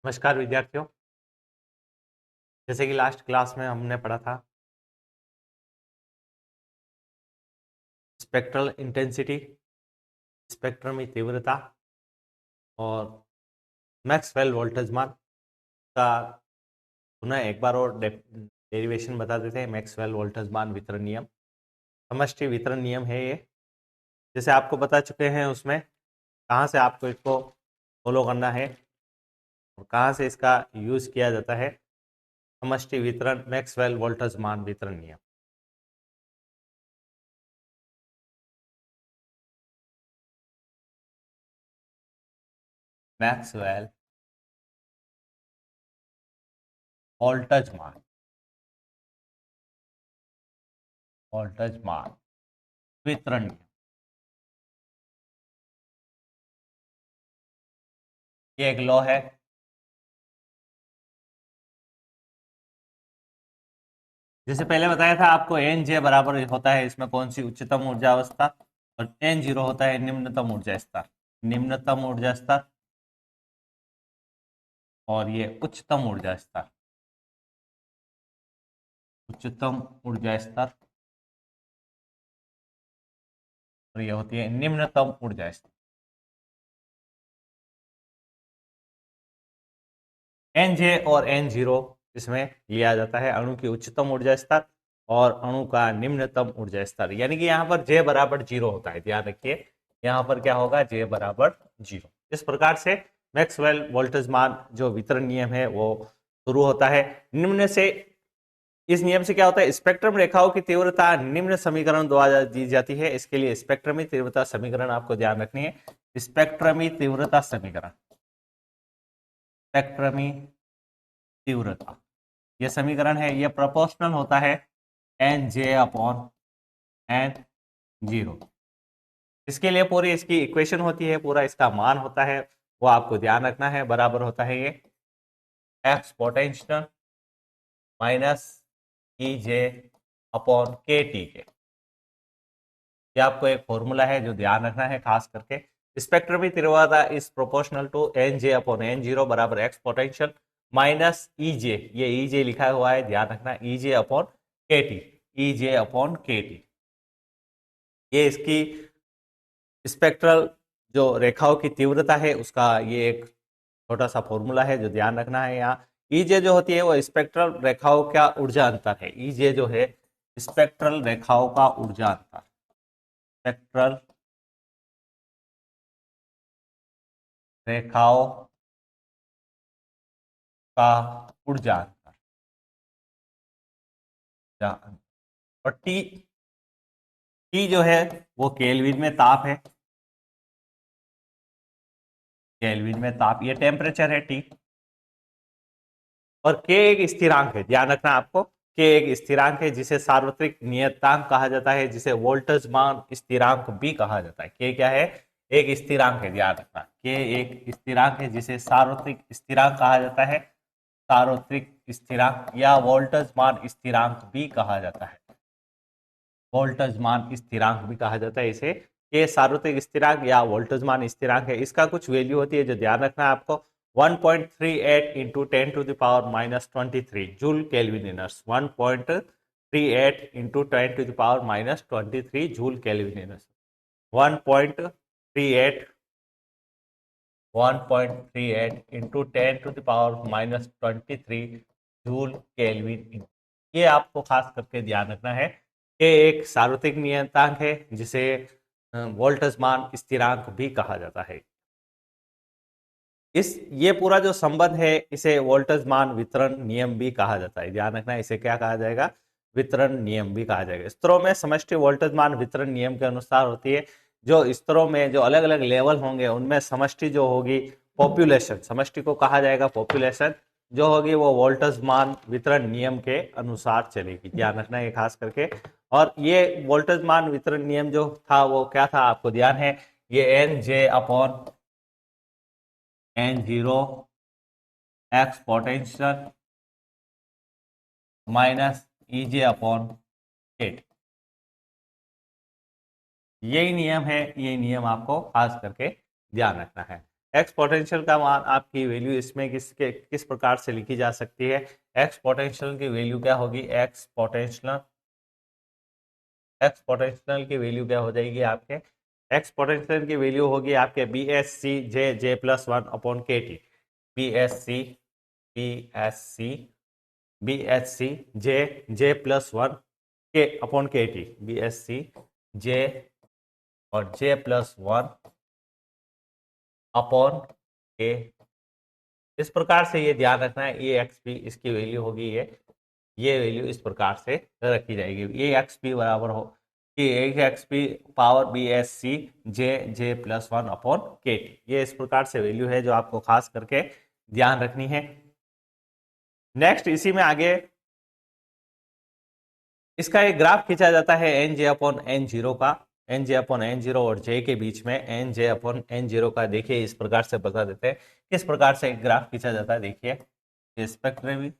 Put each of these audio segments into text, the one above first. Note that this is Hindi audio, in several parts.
नमस्कार विद्यार्थियों। जैसे कि लास्ट क्लास में हमने पढ़ा था स्पेक्ट्रल इंटेंसिटी, स्पेक्ट्रम की तीव्रता और मैक्सवेल वोल्टेज मान का पुनः एक बार और डेरिवेशन बता देते हैं। मैक्सवेल वोल्टेज मान वितरण नियम, समष्टि वितरण नियम है ये। जैसे आपको बता चुके हैं उसमें कहाँ से आपको इसको फॉलो करना है और कहाँ से इसका यूज किया जाता है। समष्टि वितरण मैक्सवेल वोल्टेज मान वितरण नियम। मैक्सवेल वोल्टेज मान वितरण नियम, ये एक लॉ है। जैसे पहले बताया था आपको एन जे बराबर होता है इसमें कौन सी उच्चतम ऊर्जा अवस्था और एन जीरो होता है निम्नतम ऊर्जा स्तर। निम्नतम ऊर्जा स्तर और ये उच्चतम ऊर्जा स्तर। उच्चतम ऊर्जा स्तर और ये होती है निम्नतम ऊर्जा स्तर। एन जे और एन जीरो इसमें लिया जाता है अणु की उच्चतम ऊर्जा स्तर और अणु का निम्नतम ऊर्जा स्तर। यानी कि यहाँ पर जे बराबर जीरो होता है, ध्यान रखिए। यहाँ पर क्या होगा, जे बराबर जीरो। इस प्रकार से मैक्सवेल वोल्टेज मान जो वितरण नियम है वो शुरू होता है। निम्न से, इस नियम से क्या होता है, स्पेक्ट्रम रेखाओं की तीव्रता निम्न समीकरण द्वारा दी जाती है। इसके लिए स्पेक्ट्रमी तीव्रता समीकरण आपको ध्यान रखनी है। स्पेक्ट्रमी तीव्रता समीकरण, स्पेक्ट्रमी तीव्रता, यह समीकरण है, यह प्रोपोर्शनल होता है N J upon N zero. इसके लिए पूरी इसकी इक्वेशन होती है, पूरा इसका मान होता है, वो आपको ध्यान रखना है। बराबर होता है ये x potential minus E J upon K T के। ये आपको एक फॉर्मूला है जो ध्यान रखना है खास करके। स्पेक्ट्रमी तीव्रता is proportional to N J upon N zero बराबर exponential minus E J, ये ई जे लिखा हुआ है, ध्यान रखना, E J upon K T, E J upon K T. ये इसकी स्पेक्ट्रल जो रेखाओं की तीव्रता है उसका ये एक छोटा सा फॉर्मूला है जो ध्यान रखना है। यहाँ ईजे जो होती है वो स्पेक्ट्रल रेखाओं का ऊर्जा अंतर है। ईजे जो है स्पेक्ट्रल रेखाओं का ऊर्जा अंतर, स्पेक्ट्रल रेखाओं का ऊर्जा अंतर। और टी, टी जो है वो केल्विन में ताप है, केल्विन में ताप, ये टेम्परेचर है टी। और के एक स्थिरांक है, ध्यान रखना आपको, के एक स्थिरांक है जिसे सार्वत्रिक नियतांक कहा जाता है, जिसे वोल्टेज मान स्थिरांक भी कहा जाता है। के क्या है, एक स्थिरांक है, ध्यान रखना, के एक स्थिरांक है जिसे सार्वत्रिक स्थिरांक कहा जाता है, सार्वत्रिक स्थिरांक या वोल्टेज मान स्थिरांक भी कहा जाता है, वोल्टेज मान स्थिरांक भी कहा जाता है इसे। के सार्वत्रिक स्थिरांक या वोल्टेज मान स्थिरांक है, इसका कुछ वैल्यू होती है जो ध्यान रखना है आपको, 1.38 into 10 to the power minus 23 joule kelvin inverse. 1.38 into 10 to the power minus 23 joule kelvin inverse. 1.38 1.38 into 10 to the power minus 23 joule kelvin inverse. ये आपको खास करके ध्यान रखना है। ये एक सार्वत्रिक नियतांक है जिसे वोल्टेज मान स्थिरांक भी कहा जाता है। इस ये पूरा जो संबंध है इसे वोल्टेज मान वितरण नियम भी कहा जाता है, ध्यान रखना, इसे क्या कहा जाएगा, वितरण नियम भी कहा जाएगा। स्तरों में समष्टि वोल्टेज मान वितरण नियम के अनुसार होती है। जो स्तरों में जो अलग अलग लेवल होंगे उनमें समष्टि जो होगी, पॉपुलेशन, समष्टि को कहा जाएगा पॉपुलेशन, जो होगी वो वोल्टेज मान वितरण नियम के अनुसार चलेगी, ध्यान रखना ये खास करके। और ये वोल्टेज मान वितरण नियम जो था वो क्या था, आपको ध्यान है, ये N J upon N zero exponential minus E J upon 8, यही नियम है, यही नियम आपको खास करके ध्यान रखना है। एक्स पोटेंशियल का मान आपकी वैल्यू इसमें किस प्रकार से लिखी जा सकती है। एक्स पोटेंशियल की वैल्यू क्या होगी, एक्स पोटेंशियल की वैल्यू क्या हो जाएगी आपके, एक्स पोटेंशियल की वैल्यू होगी आपके B S C J plus one upon K T, B S C J plus one के upon K T, B S C जे और जे प्लस वन अपॉन के। इस प्रकार से ये ध्यान रखना है, ये एक्स पी इसकी वैल्यू होगी, ये वैल्यू इस प्रकार से रखी जाएगी। ये एक्स पी बराबर हो कि एक X P power B S C J plus one upon K T, ये इस प्रकार से वैल्यू है जो आपको खास करके ध्यान रखनी है। नेक्स्ट इसी में आगे इसका एक ग्राफ खींचा जाता है N J upon N zero का, N J upon N zero और जे के बीच में N J upon N zero का। देखिए इस प्रकार से बता देते हैं किस प्रकार से एक ग्राफ खींचा जाता है। देखिए स्पेक्ट्रम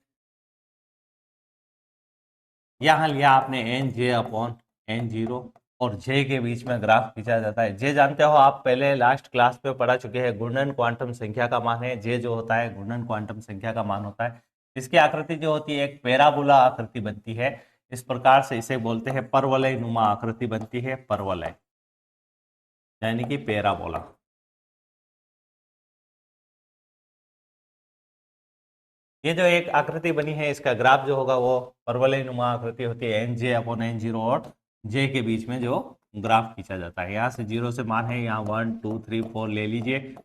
यहाँ लिया आपने N J upon N zero और जे के बीच में ग्राफ खींचा जाता है। जे जानते हो आप, पहले लास्ट क्लास पे पढ़ा चुके हैं, घूर्णन क्वांटम संख्या का मान है। जे जो होता है घूर्णन क्वांटम संख्या का मान होता है। इसकी आकृति जो होती है एक पैराबोला आकृति बनती है। इस प्रकार से इसे बोलते हैं परवलय नुमा आकृति बनती है, परवलय यानी कि पैराबोला। ये जो एक आकृति बनी है इसका ग्राफ जो होगा वो परवलय नुमा आकृति होती है, N J upon N zero और जे के बीच में जो ग्राफ खींचा जाता है। यहाँ से जीरो से मान है, यहाँ 1 2 3 4 ले लीजिए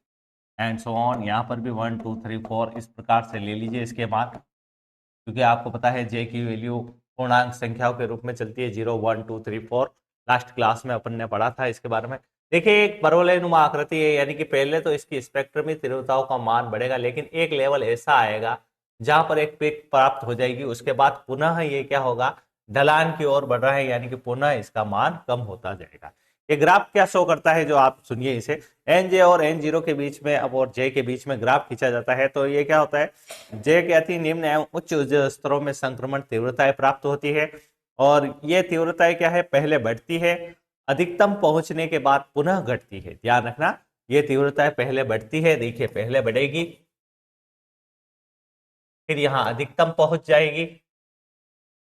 एंड सो ऑन, यहाँ पर भी 1 2 3 4 इस प्रकार से ले लीजिए इसके मान, क्योंकि आपको पता है जे की वैल्यू पूर्णांक संख्याओं के रूप में चलती है, 0 1 2 3 4। लास्ट क्लास में अपन ने पढ़ा था इसके बारे में। देखिए एक परवलय नुमा आकृति है, यानी कि पहले तो इसकी स्पेक्ट्रमी तीव्रताओं का मान बढ़ेगा, लेकिन एक लेवल ऐसा आएगा जहां पर एक पीक प्राप्त हो जाएगी, उसके बाद पुनः ये क्या होगा, ढलान की ओर बढ़ रहा है, यानी कि पुनः इसका मान कम होता जाएगा। ये ग्राफ क्या शो करता है, जो आप सुनिए इसे, एन जे और एन जीरो के बीच में अब और जे के बीच में ग्राफ खींचा जाता है तो ये क्या होता है, जे के अति निम्न एवं उच्च ऊर्जा स्तरों में संक्रमण तीव्रताएं प्राप्त होती है और ये तीव्रताएं क्या है, पहले बढ़ती है, अधिकतम पहुंचने के बाद पुनः घटती है। ध्यान रखना, ये तीव्रताएं पहले बढ़ती है, देखिए पहले बढ़ेगी, फिर यहाँ अधिकतम पहुंच जाएगी,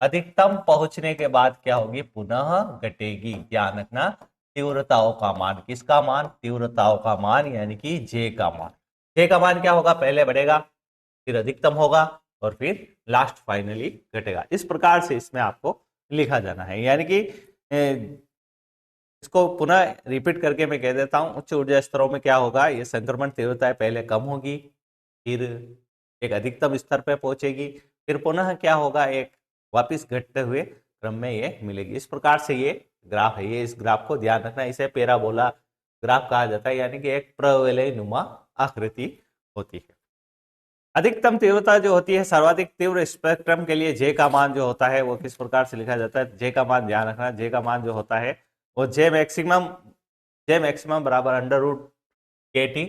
अधिकतम पहुंचने के बाद क्या होगी, पुनः घटेगी। ध्यान रखना, तीव्रताओं का मान, किसका मान, तीव्रताओं का मान, यानी कि जे का मान। जे का मान क्या होगा, पहले बढ़ेगा, फिर अधिकतम होगा और फिर लास्ट फाइनली घटेगा। इस प्रकार से इसमें आपको लिखा जाना है, यानी कि इसको पुनः रिपीट करके मैं कह देता हूं, उच्च ऊर्जा स्तरों में क्या होगा, ये संक्रमण तीव्रता पहले कम होगी, फिर एक अधिकतम स्तर पर पहुंचेगी, फिर पुनः क्या होगा, एक वापिस घटते हुए क्रम में ये मिलेगी। इस प्रकार से ये ग्राफ है, ये इस ग्राफ को ध्यान रखना, इसे पैराबोला ग्राफ कहा जाता है, यानी कि एक प्रवलय नुमा आकृति होती है। अधिकतम तीव्रता जो होती है, सर्वाधिक तीव्र स्पेक्ट्रम के लिए जे का मान जो होता है वो किस प्रकार से लिखा जाता है, जे का मान ध्यान रखना, जे का मान जो होता है वो जे मैक्सिमम बराबर अंडर रूट के टी,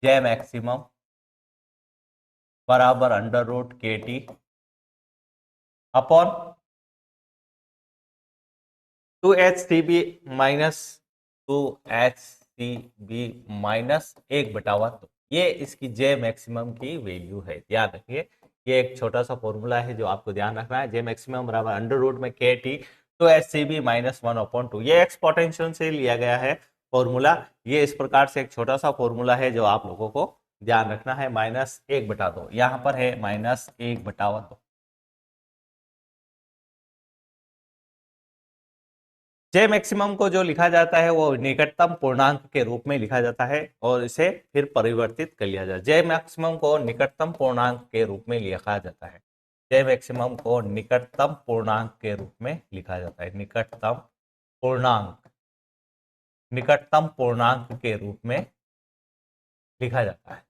जे मैक्सिमम बराबर under root K T upon 2hcb minus 2hcb minus 1/1। ये इसकी जे मैक्सिमम की वैल्यू है। ध्यान रखिए, ये एक छोटा सा फॉर्मूला है जो आपको ध्यान रखना है, जे मैक्सिमम बराबर अंडर रूट में के टी 2hcb माइनस 1/2। ये एक्सपोटेंशियल से लिया गया है फॉर्मूला। ये इस प्रकार से एक छोटा सा फॉर्मूला है जो आप लोगों को ध्यान रखना है, -1/2, यहाँ पर है -1/2। जे मैक्सिमम को जो लिखा जाता है वो निकटतम पूर्णांक के रूप में लिखा जाता है और इसे फिर परिवर्तित कर लिया जाता है। जे मैक्सिमम को निकटतम पूर्णांक के रूप में लिखा जाता है, जे मैक्सिमम को निकटतम पूर्णांक के रूप में लिखा जाता है, निकटतम पूर्णांक के रूप में लिखा जाता है।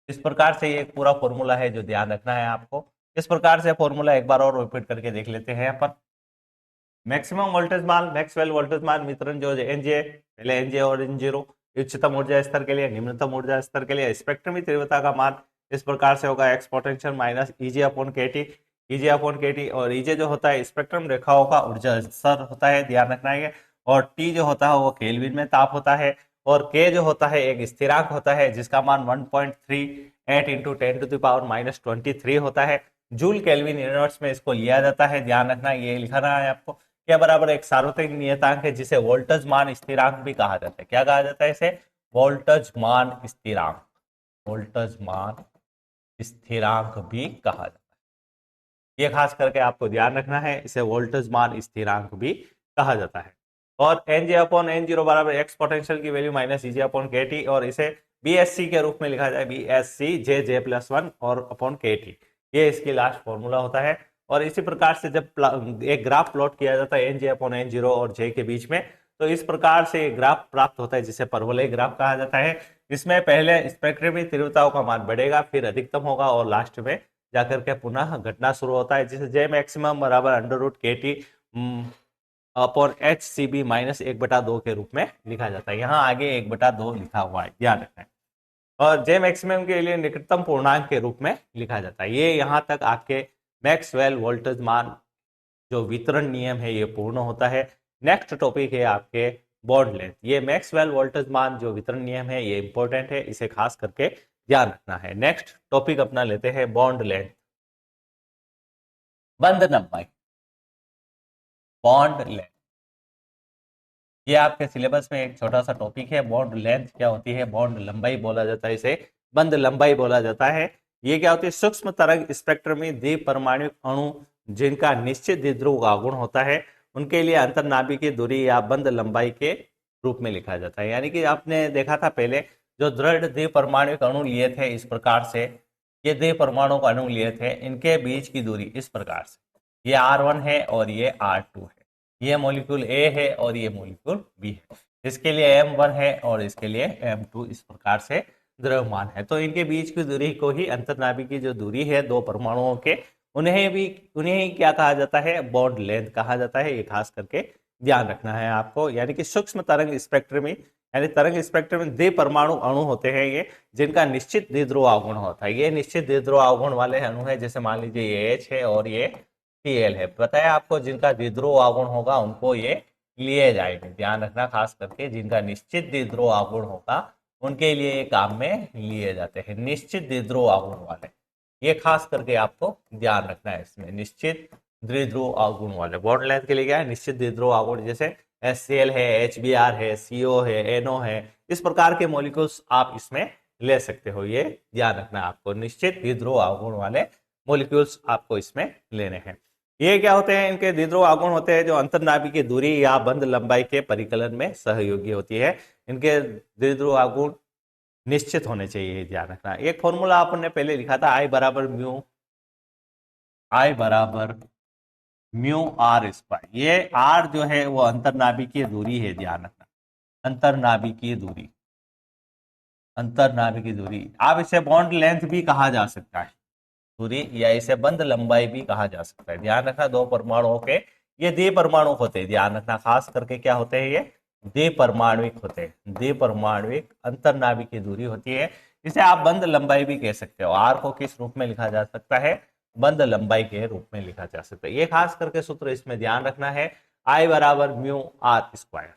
इस प्रकार से ये पूरा फॉर्मूला है जो ध्यान रखना है आपको। इस प्रकार से फॉर्मूला एक बार और रिपीट करके देख लेते हैं अपन। मैक्सिमम वोल्टेज मान, मैक्सवेल वोल्टेज मान वितरण जो एनजे, पहले एनजे और एन जीरो, उच्चतम ऊर्जा स्तर के लिए, निम्नतम ऊर्जा स्तर के लिए स्पेक्ट्रमी तीव्रता का मान इस प्रकार से होगा, x potential minus EJ upon K T, EJ upon K T, और ईजे जो होता है स्पेक्ट्रम रेखाओं का ऊर्जा स्तर होता है, ध्यान रखना है। और टी जो होता है वो केल्विन में ताप होता है, और के जो होता है एक स्थिरांक होता है जिसका मान 1.38 इंटू 10⁻23 होता है। जूल केल्विन यूनिट्स में इसको लिया जाता है, ध्यान रखना, ये लिखना है आपको। क्या बराबर एक सार्वत्रिक नियतांक है जिसे वोल्टेज मान स्थिरांक भी कहा जाता है। क्या कहा जाता है इसे? वोल्टेज मान स्थिरांक, वोल्टेज मान स्थिरांक भी कहा जाता है। ये खास करके आपको ध्यान रखना है, इसे वोल्टेज मान स्थिरांक भी कहा जाता है। और N J upon N zero बराबर एक्स पोटेंशियल की value minus E J upon K T, और इसे बी एस सी के रूप में लिखा जाए, बी एस सी जे जे प्लस वन और अपॉन के टी, ये इसकी लास्ट फॉर्मूला होता है। और इसी प्रकार से जब एक ग्राफ प्लॉट किया जाता है N J upon N zero और जे के बीच में, तो इस प्रकार से ग्राफ प्राप्त होता है जिसे परवलय ग्राफ कहा जाता है। इसमें पहले स्पेक्ट्रमी तीव्रताओं का मान बढ़ेगा, फिर अधिकतम होगा, और लास्ट में जाकर के पुनः घटना शुरू होता है, जिसे जे मैक्सिमम बराबर under root K T upon H C B minus 1/2 के रूप में लिखा जाता है। यहाँ आगे 1/2 लिखा हुआ है, ध्यान रखना है। और जे मैक्सिमम के लिए निकटतम पूर्णांक के रूप में लिखा जाता है। ये यहाँ तक आपके मैक्सवेल वोल्टेज मान जो वितरण नियम है ये पूर्ण होता है। नेक्स्ट टॉपिक है आपके बॉन्ड लेंथ। ये मैक्सवेल वोल्टेज मान जो वितरण नियम है ये इंपॉर्टेंट है, इसे खास करके ध्यान रखना है। नेक्स्ट टॉपिक अपना लेते हैं बॉन्ड लेंथ, बंध लंबाई, बॉन्ड लेंथ। ये आपके सिलेबस में एक छोटा सा टॉपिक है। बॉन्ड लेंथ क्या होती है? बॉन्ड लंबाई बोला जाता है, इसे बंध लंबाई बोला जाता है। ये क्या होती है? सूक्ष्म तरंग स्पेक्ट्रम में द्विपरमाणु अणु जिनका निश्चित द्विध्रुव आघूर्ण होता है, उनके लिए अंतर्नाभिकीय दूरी या बंध लंबाई के रूप में लिखा जाता है। यानी कि आपने देखा था पहले जो दृढ़ द्विपरमाणु अणु लिए थे इस प्रकार से, ये द्विपरमाणु अणु लिए थे, इनके बीच की दूरी इस प्रकार से, ये R1 है और ये R2 है, ये मॉलिक्यूल ए है और ये मॉलिक्यूल बी है, इसके लिए M1 है और इसके लिए M2, इस प्रकार से द्रव्यमान है। तो इनके बीच की दूरी को ही अंतर्नाभिकीय जो दूरी है दो परमाणुओं के, उन्हें ही क्या कहा जाता है? बॉन्ड लेंथ कहा जाता है। ये खास करके ध्यान रखना है आपको। यानी कि सूक्ष्म तरंग स्पेक्ट्रम में, यानी तरंग स्पेक्ट्रम में द्विपरमाणु अणु होते हैं ये, जिनका निश्चित द्विध्रुव आघूर्ण होता है। ये निश्चित द्विध्रुव आघूर्ण वाले अणु है, जैसे मान लीजिए ये H है और ये Cl है। पता है आपको, जिनका द्विध्रुव आघूर्ण होगा उनको ये लिए जाएंगे, ध्यान रखना, खास करके जिनका निश्चित द्विध्रुव आघूर्ण होगा उनके लिए ये काम में लिए जाते हैं, निश्चित द्विध्रुव आघूर्ण वाले। ये खास करके आपको ध्यान रखना है, इसमें निश्चित द्विध्रुव आघूर्ण वाले बॉन्ड लेंथ के लिए क्या है? निश्चित द्विध्रुव आघूर्ण, जैसे HCl है, HBr है, CO है, NO है, इस प्रकार के मॉलिक्यूल्स आप इसमें ले सकते हो। ये ध्यान रखना है आपको, निश्चित द्विध्रुव आघूर्ण वाले मॉलिक्यूल्स आपको इसमें लेने हैं। ये क्या होते हैं? इनके द्विध्रुव आघूर्ण होते हैं जो अंतर्नाभिकीय दूरी या बंध लंबाई के परिकलन में सहयोगी होती है। इनके द्विध्रुव आघूर्ण निश्चित होने चाहिए, ध्यान रखना। एक फॉर्मूला आपने पहले लिखा था, I बराबर म्यू आर स्क्वायर। ये R जो है वो अंतर्नाभिकीय दूरी है, ध्यान रखना, अंतर्नाभिकीय दूरी, अंतर्नाभिकीय दूरी। आप इसे बॉन्ड लेंथ भी कहा जा सकता है दूरी, या इसे बंध लंबाई भी कहा जा सकता है। ध्यान रखना, दो परमाणुओं के ये द्विपरमाणु होते हैं, ध्यान रखना, खास करके क्या होते हैं? ये द्विपरमाणुक होते हैं, द्विपरमाणुक अंतर्नाभिकीय दूरी होती है। इसे आप बंध लंबाई भी कह सकते हो। आर को किस रूप में लिखा जा सकता है? बंध लंबाई के रूप में लिखा जा सकता है। ये खास करके सूत्र इसमें ध्यान रखना है, I बराबर म्यू आर स्क्वायर।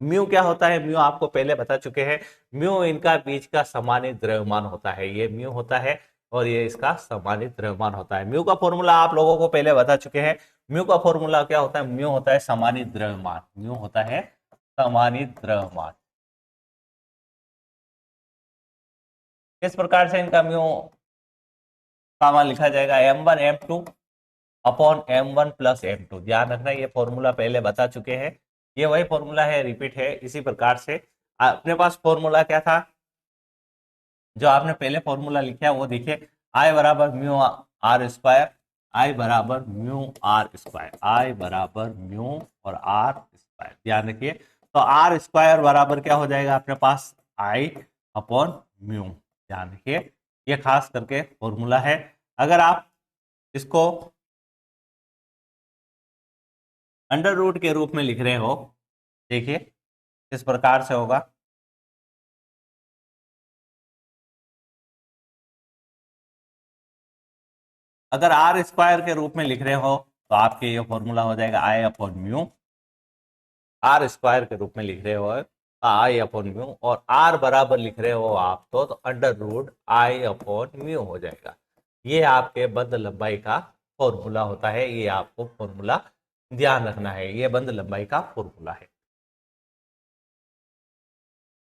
म्यू क्या होता है? म्यू आपको पहले बता चुके हैं, म्यू इनका बीच का समानित द्रव्यमान होता है, ये म्यू होता है और ये इसका समानित द्रव्यमान होता है। म्यू का फॉर्मूला आप लोगों को पहले बता चुके हैं। म्यू का फॉर्मूला क्या होता है? म्यू होता है समानित द्रव्यमान, म्यू होता है समानित द्रव्यमान। किस प्रकार से इनका म्यू का मान लिखा जाएगा? M1 M2 upon M1 plus M2। ध्यान रखना, ये फॉर्मूला पहले बता चुके हैं, ये वही फॉर्मूला है, रिपीट है। इसी प्रकार से अपने पास फॉर्मूला क्या था जो आपने पहले फॉर्मूला लिखा है वो देखिए, I बराबर म्यू आर स्क्वायर, I बराबर म्यू आर स्क्वायर, I बराबर म्यू और आर स्क्वायर। ध्यान रखिए, तो आर स्क्वायर बराबर क्या हो जाएगा अपने पास? I upon mu. ध्यान रखिए, ये खास करके फॉर्मूला है। अगर आप इसको अंडर रूट के रूप में लिख रहे हो, देखिए इस प्रकार से होगा, अगर आर स्क्वायर के रूप में लिख रहे हो तो आपके ये फॉर्मूला हो जाएगा I upon mu, R square के रूप में लिख रहे हो आई अपॉन म्यू, और आर बराबर लिख रहे हो आप तो under root I upon mu हो जाएगा। ये आपके बंद लंबाई का फॉर्मूला होता है, ये आपको फॉर्मूला ध्यान रखना है, ये बंद लंबाई का फॉर्मूला है।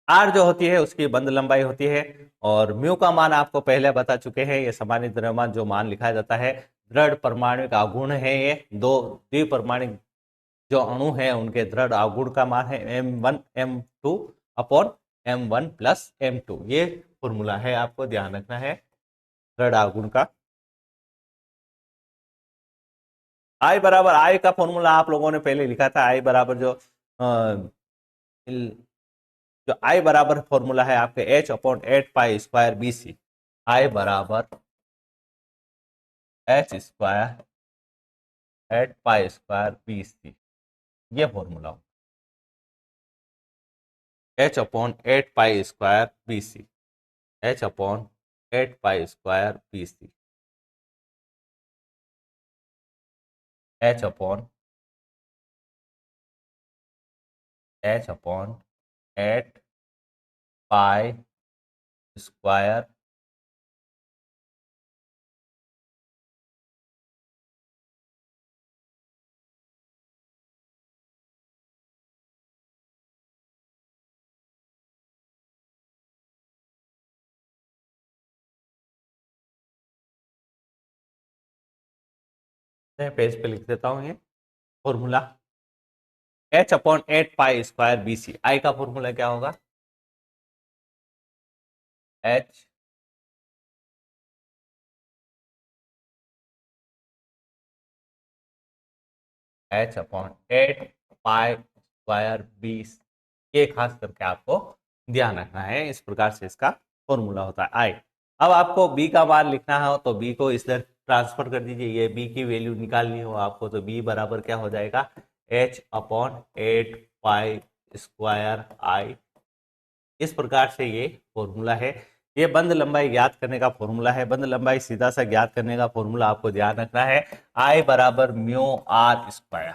आर जो होती है उसकी बंद लंबाई होती है, और म्यू का मान आपको पहले बता चुके हैं, ये सामान्य द्रव्यमान जो मान लिखा जाता है, दृढ़ परमाणुक आघूर्ण है, ये दो द्विपरमाणुक जो अणु है उनके दृढ़ आघूर्ण का मान है m1 m2 upon m1 plus m2, ये फॉर्मूला है, आपको ध्यान रखना है दृढ़ आघूर्ण का। आई बराबर, आई का फॉर्मूला आप लोगों ने पहले लिखा था, आई बराबर जो आई बराबर फॉर्मूला है आपके h upon 8 pi square B C, I बराबर h square 8 pi square B C, ये formula h upon 8 pi square B C, h upon 8 pi square B C, h upon 8 pi square page पे लिख देता हूं ये formula, h upon 8 pi square B C, I का फॉर्मूला क्या होगा, h h upon 8 pi square B, ये खास करके आपको ध्यान रखना है, इस प्रकार से इसका फॉर्मूला होता है आई। अब आपको b का मान लिखना हो तो b को इधर ट्रांसफर कर दीजिए, ये b की वैल्यू निकालनी हो आपको तो b बराबर क्या हो जाएगा, h अपॉन 8 पाई स्क्वायर आई। इस प्रकार से ये फॉर्मूला है, ये बंद लंबाई ज्ञात करने का फॉर्मूला है, बंद लंबाई सीधा सा ज्ञात करने का फॉर्मूला आपको ध्यान रखना है, आई बराबर म्यू आर स्क्वायर,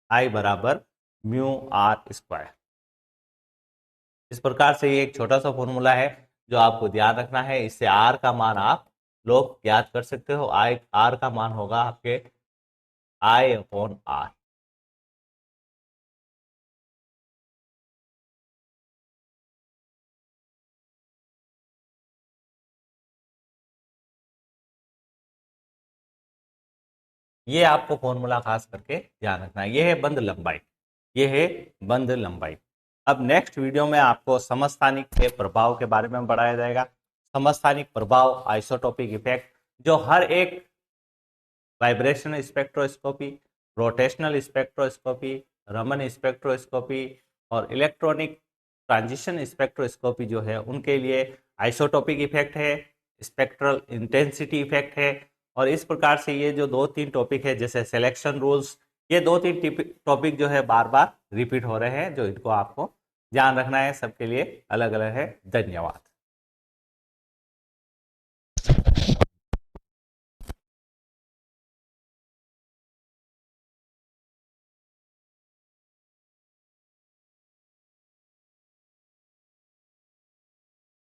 आई बराबर म्यू आर स्क्वायर। इस प्रकार से ये एक छोटा सा फॉर्मूला है जो आपको ध्यान रखना है, इससे आर का मान आप लोग ज्ञात कर सकते हो, आई आर का मान होगा आपके आई अपॉन आर। ये आपको फॉर्मूला खास करके ध्यान रखना है, ये है बंद लंबाई, ये है बंद लंबाई। अब नेक्स्ट वीडियो में आपको समस्थानिक के प्रभाव के बारे में पढ़ाया जाएगा, समस्थानिक प्रभाव, आइसोटोपिक इफेक्ट, जो हर एक vibration spectroscopy, rotational spectroscopy, Raman spectroscopy और इलेक्ट्रॉनिक ट्रांजिशन स्पेक्ट्रोस्कोपी जो है उनके लिए आइसोटोपिक इफेक्ट है, स्पेक्ट्रल इंटेंसिटी इफेक्ट है, और इस प्रकार से ये जो 2-3 टॉपिक है जैसे सिलेक्शन रूल्स, ये 2-3 टॉपिक जो है बार बार रिपीट हो रहे हैं, जो इनको आपको ध्यान रखना है, सबके लिए अलग अलग है। धन्यवाद।